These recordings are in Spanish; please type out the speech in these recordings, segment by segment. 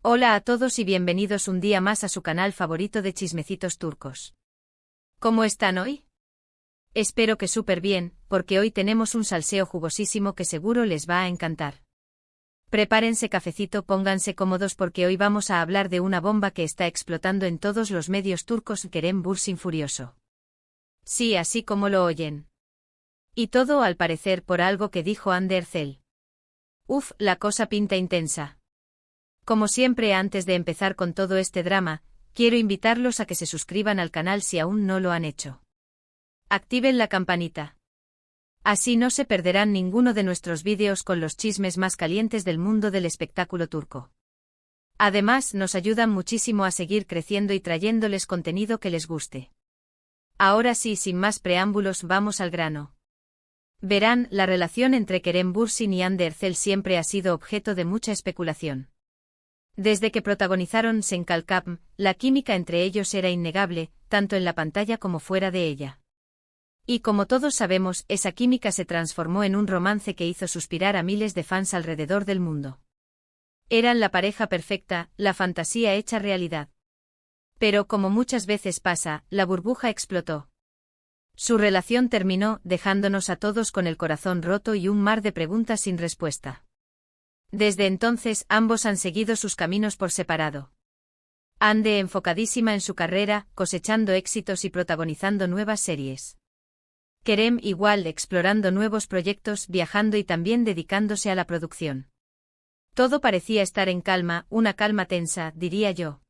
Hola a todos y bienvenidos un día más a su canal favorito de chismecitos turcos. ¿Cómo están hoy? Espero que súper bien, porque hoy tenemos un salseo jugosísimo que seguro les va a encantar. Prepárense cafecito, pónganse cómodos porque hoy vamos a hablar de una bomba que está explotando en todos los medios turcos, Kerem Bürsin furioso. Sí, así como lo oyen. Y todo al parecer por algo que dijo Hande Erçel. Uf, la cosa pinta intensa. Como siempre, antes de empezar con todo este drama, quiero invitarlos a que se suscriban al canal si aún no lo han hecho. Activen la campanita. Así no se perderán ninguno de nuestros vídeos con los chismes más calientes del mundo del espectáculo turco. Además, nos ayudan muchísimo a seguir creciendo y trayéndoles contenido que les guste. Ahora sí, sin más preámbulos, vamos al grano. Verán, la relación entre Kerem Bürsin y Hande Erçel siempre ha sido objeto de mucha especulación. Desde que protagonizaron Sen Kalkam, la química entre ellos era innegable, tanto en la pantalla como fuera de ella. Y como todos sabemos, esa química se transformó en un romance que hizo suspirar a miles de fans alrededor del mundo. Eran la pareja perfecta, la fantasía hecha realidad. Pero como muchas veces pasa, la burbuja explotó. Su relación terminó, dejándonos a todos con el corazón roto y un mar de preguntas sin respuesta. Desde entonces, ambos han seguido sus caminos por separado. Hande enfocadísima en su carrera, cosechando éxitos y protagonizando nuevas series. Kerem igual, explorando nuevos proyectos, viajando y también dedicándose a la producción. Todo parecía estar en calma, una calma tensa, diría yo.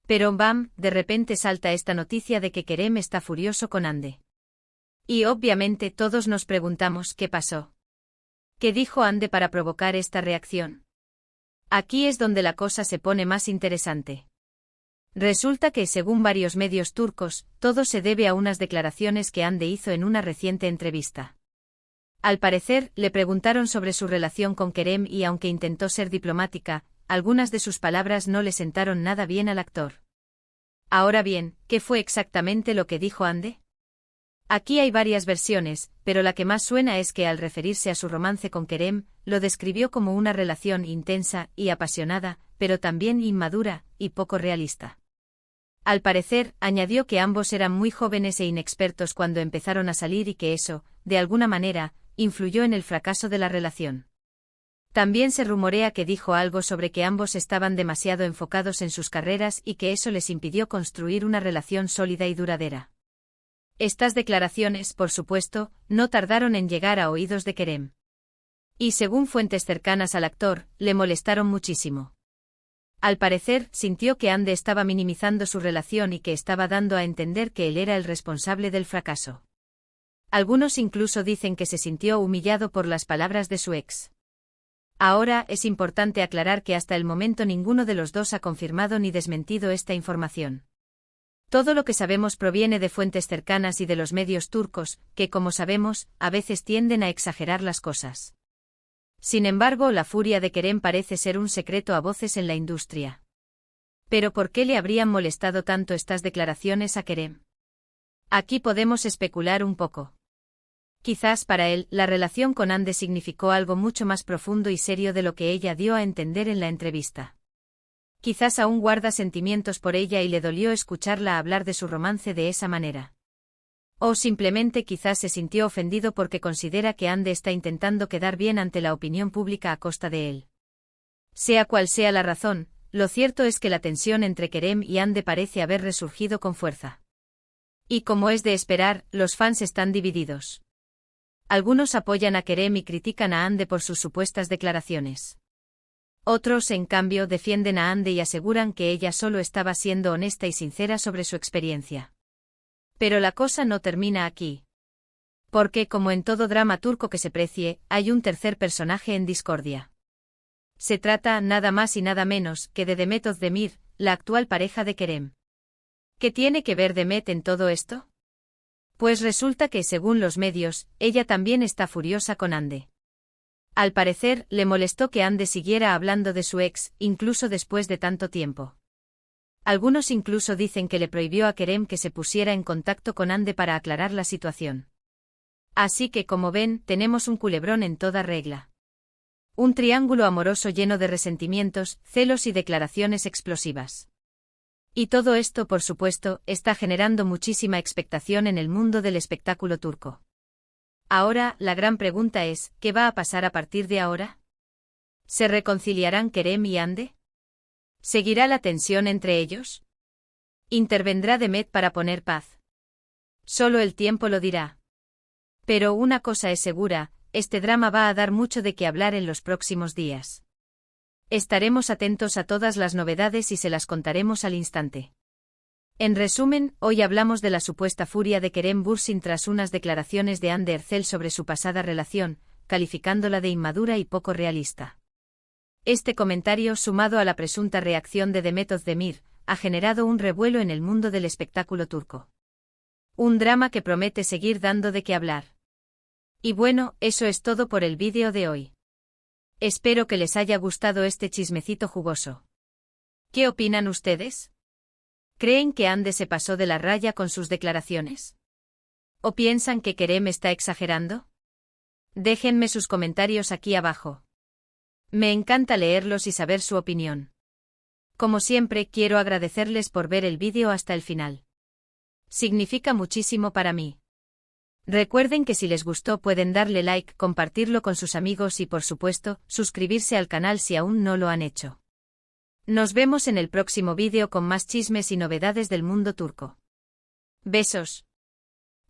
Pero ¡bam!, de repente salta esta noticia de que Kerem está furioso con Hande. Y obviamente todos nos preguntamos qué pasó. ¿Qué dijo Hande para provocar esta reacción? Aquí es donde la cosa se pone más interesante. Resulta que, según varios medios turcos, todo se debe a unas declaraciones que Hande hizo en una reciente entrevista. Al parecer, le preguntaron sobre su relación con Kerem y aunque intentó ser diplomática, algunas de sus palabras no le sentaron nada bien al actor. Ahora bien, ¿qué fue exactamente lo que dijo Hande? Aquí hay varias versiones, pero la que más suena es que al referirse a su romance con Kerem, lo describió como una relación intensa y apasionada, pero también inmadura y poco realista. Al parecer, añadió que ambos eran muy jóvenes e inexpertos cuando empezaron a salir y que eso, de alguna manera, influyó en el fracaso de la relación. También se rumorea que dijo algo sobre que ambos estaban demasiado enfocados en sus carreras y que eso les impidió construir una relación sólida y duradera. Estas declaraciones, por supuesto, no tardaron en llegar a oídos de Kerem. Y según fuentes cercanas al actor, le molestaron muchísimo. Al parecer, sintió que Hande estaba minimizando su relación y que estaba dando a entender que él era el responsable del fracaso. Algunos incluso dicen que se sintió humillado por las palabras de su ex. Ahora, es importante aclarar que hasta el momento ninguno de los dos ha confirmado ni desmentido esta información. Todo lo que sabemos proviene de fuentes cercanas y de los medios turcos, que como sabemos, a veces tienden a exagerar las cosas. Sin embargo, la furia de Kerem parece ser un secreto a voces en la industria. ¿Pero por qué le habrían molestado tanto estas declaraciones a Kerem? Aquí podemos especular un poco. Quizás para él, la relación con Hande significó algo mucho más profundo y serio de lo que ella dio a entender en la entrevista. Quizás aún guarda sentimientos por ella y le dolió escucharla hablar de su romance de esa manera. O simplemente quizás se sintió ofendido porque considera que Hande está intentando quedar bien ante la opinión pública a costa de él. Sea cual sea la razón, lo cierto es que la tensión entre Kerem y Hande parece haber resurgido con fuerza. Y como es de esperar, los fans están divididos. Algunos apoyan a Kerem y critican a Hande por sus supuestas declaraciones. Otros, en cambio, defienden a Hande y aseguran que ella solo estaba siendo honesta y sincera sobre su experiencia. Pero la cosa no termina aquí. Porque, como en todo drama turco que se precie, hay un tercer personaje en discordia. Se trata, nada más y nada menos, que de Demet Özdemir, la actual pareja de Kerem. ¿Qué tiene que ver Demet en todo esto? Pues resulta que, según los medios, ella también está furiosa con Hande. Al parecer, le molestó que Hande siguiera hablando de su ex, incluso después de tanto tiempo. Algunos incluso dicen que le prohibió a Kerem que se pusiera en contacto con Hande para aclarar la situación. Así que, como ven, tenemos un culebrón en toda regla. Un triángulo amoroso lleno de resentimientos, celos y declaraciones explosivas. Y todo esto, por supuesto, está generando muchísima expectación en el mundo del espectáculo turco. Ahora, la gran pregunta es, ¿qué va a pasar a partir de ahora? ¿Se reconciliarán Kerem y Hande? ¿Seguirá la tensión entre ellos? ¿Intervendrá Demet para poner paz? Solo el tiempo lo dirá. Pero una cosa es segura, este drama va a dar mucho de qué hablar en los próximos días. Estaremos atentos a todas las novedades y se las contaremos al instante. En resumen, hoy hablamos de la supuesta furia de Kerem Bürsin tras unas declaraciones de Hande Erçel sobre su pasada relación, calificándola de inmadura y poco realista. Este comentario, sumado a la presunta reacción de Demet Özdemir, ha generado un revuelo en el mundo del espectáculo turco. Un drama que promete seguir dando de qué hablar. Y bueno, eso es todo por el vídeo de hoy. Espero que les haya gustado este chismecito jugoso. ¿Qué opinan ustedes? ¿Creen que Hande se pasó de la raya con sus declaraciones? ¿O piensan que Kerem está exagerando? Déjenme sus comentarios aquí abajo. Me encanta leerlos y saber su opinión. Como siempre, quiero agradecerles por ver el vídeo hasta el final. Significa muchísimo para mí. Recuerden que si les gustó pueden darle like, compartirlo con sus amigos y por supuesto, suscribirse al canal si aún no lo han hecho. Nos vemos en el próximo vídeo con más chismes y novedades del mundo turco. Besos.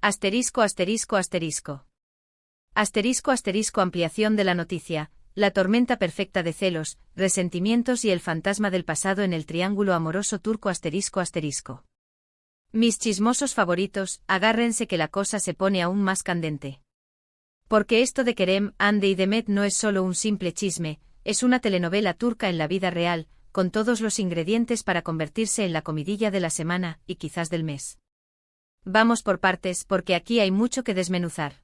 Asterisco asterisco asterisco. Asterisco asterisco ampliación de la noticia, la tormenta perfecta de celos, resentimientos y el fantasma del pasado en el triángulo amoroso turco asterisco asterisco. Mis chismosos favoritos, agárrense que la cosa se pone aún más candente. Porque esto de Kerem, Hande y Demet no es solo un simple chisme, es una telenovela turca en la vida real, con todos los ingredientes para convertirse en la comidilla de la semana, y quizás del mes. Vamos por partes porque aquí hay mucho que desmenuzar.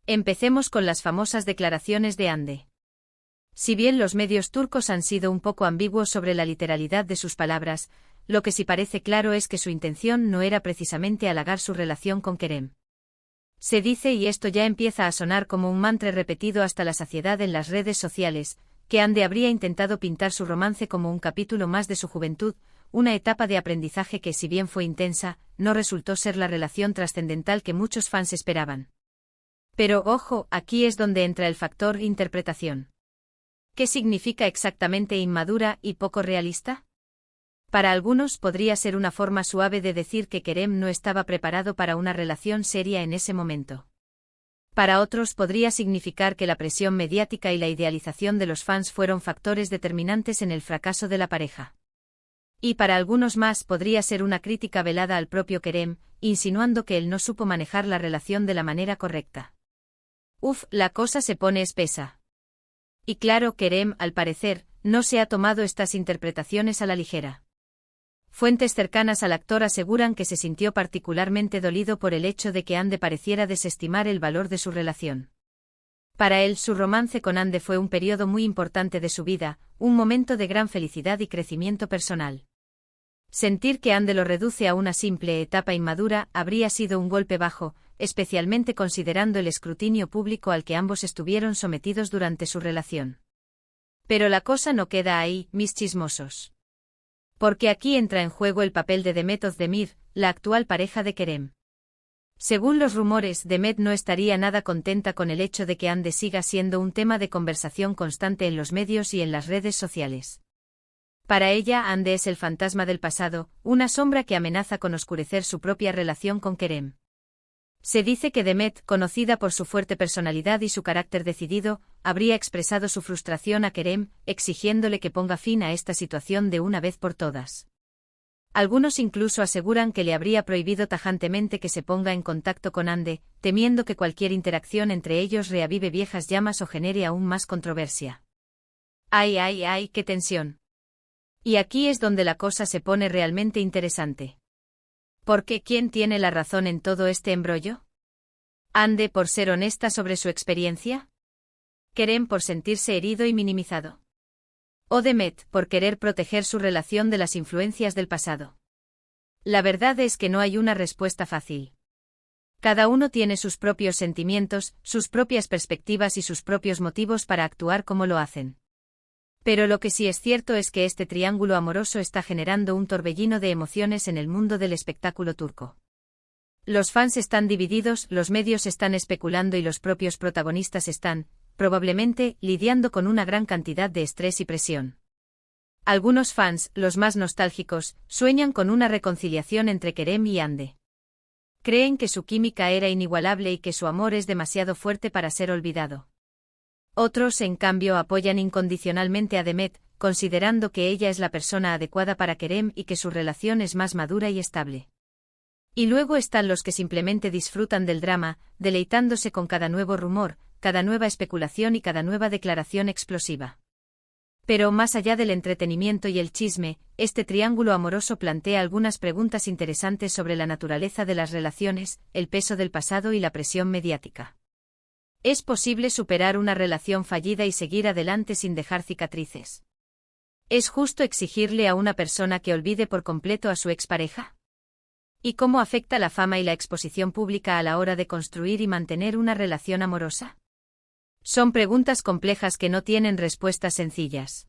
Empecemos con las famosas declaraciones de Hande. Si bien los medios turcos han sido un poco ambiguos sobre la literalidad de sus palabras, lo que sí parece claro es que su intención no era precisamente halagar su relación con Kerem. Se dice, y esto ya empieza a sonar como un mantra repetido hasta la saciedad en las redes sociales, que Hande habría intentado pintar su romance como un capítulo más de su juventud, una etapa de aprendizaje que, si bien fue intensa, no resultó ser la relación trascendental que muchos fans esperaban. Pero ojo, aquí es donde entra el factor interpretación. ¿Qué significa exactamente inmadura y poco realista? Para algunos podría ser una forma suave de decir que Kerem no estaba preparado para una relación seria en ese momento. Para otros podría significar que la presión mediática y la idealización de los fans fueron factores determinantes en el fracaso de la pareja. Y para algunos más podría ser una crítica velada al propio Kerem, insinuando que él no supo manejar la relación de la manera correcta. La cosa se pone espesa. Y claro, Kerem, al parecer, no se ha tomado estas interpretaciones a la ligera. Fuentes cercanas al actor aseguran que se sintió particularmente dolido por el hecho de que Hande pareciera desestimar el valor de su relación. Para él, su romance con Hande fue un periodo muy importante de su vida, un momento de gran felicidad y crecimiento personal. Sentir que Hande lo reduce a una simple etapa inmadura habría sido un golpe bajo, especialmente considerando el escrutinio público al que ambos estuvieron sometidos durante su relación. Pero la cosa no queda ahí, mis chismosos. Porque aquí entra en juego el papel de Demet Özdemir, la actual pareja de Kerem. Según los rumores, Demet no estaría nada contenta con el hecho de que Hande siga siendo un tema de conversación constante en los medios y en las redes sociales. Para ella, Hande es el fantasma del pasado, una sombra que amenaza con oscurecer su propia relación con Kerem. Se dice que Demet, conocida por su fuerte personalidad y su carácter decidido, habría expresado su frustración a Kerem, exigiéndole que ponga fin a esta situación de una vez por todas. Algunos incluso aseguran que le habría prohibido tajantemente que se ponga en contacto con Hande, temiendo que cualquier interacción entre ellos reavive viejas llamas o genere aún más controversia. ¡Ay, ay, ay, qué tensión! Y aquí es donde la cosa se pone realmente interesante. Porque ¿quién tiene la razón en todo este embrollo? ¿Hande por ser honesta sobre su experiencia? ¿Kerem por sentirse herido y minimizado? ¿O Demet por querer proteger su relación de las influencias del pasado? La verdad es que no hay una respuesta fácil. Cada uno tiene sus propios sentimientos, sus propias perspectivas y sus propios motivos para actuar como lo hacen. Pero lo que sí es cierto es que este triángulo amoroso está generando un torbellino de emociones en el mundo del espectáculo turco. Los fans están divididos, los medios están especulando y los propios protagonistas están, probablemente, lidiando con una gran cantidad de estrés y presión. Algunos fans, los más nostálgicos, sueñan con una reconciliación entre Kerem y Hande. Creen que su química era inigualable y que su amor es demasiado fuerte para ser olvidado. Otros, en cambio, apoyan incondicionalmente a Demet, considerando que ella es la persona adecuada para Kerem y que su relación es más madura y estable. Y luego están los que simplemente disfrutan del drama, deleitándose con cada nuevo rumor, cada nueva especulación y cada nueva declaración explosiva. Pero más allá del entretenimiento y el chisme, este triángulo amoroso plantea algunas preguntas interesantes sobre la naturaleza de las relaciones, el peso del pasado y la presión mediática. ¿Es posible superar una relación fallida y seguir adelante sin dejar cicatrices? ¿Es justo exigirle a una persona que olvide por completo a su expareja? ¿Y cómo afecta la fama y la exposición pública a la hora de construir y mantener una relación amorosa? Son preguntas complejas que no tienen respuestas sencillas.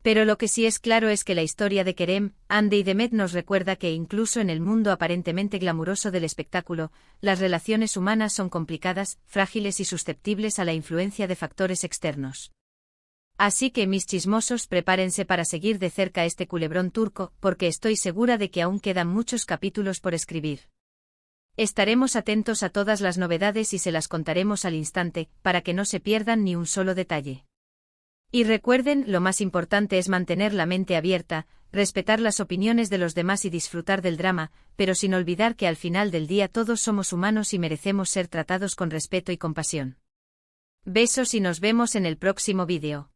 Pero lo que sí es claro es que la historia de Kerem, Hande y Demet nos recuerda que incluso en el mundo aparentemente glamuroso del espectáculo, las relaciones humanas son complicadas, frágiles y susceptibles a la influencia de factores externos. Así que mis chismosos, prepárense para seguir de cerca este culebrón turco, porque estoy segura de que aún quedan muchos capítulos por escribir. Estaremos atentos a todas las novedades y se las contaremos al instante, para que no se pierdan ni un solo detalle. Y recuerden, lo más importante es mantener la mente abierta, respetar las opiniones de los demás y disfrutar del drama, pero sin olvidar que al final del día todos somos humanos y merecemos ser tratados con respeto y compasión. Besos y nos vemos en el próximo vídeo.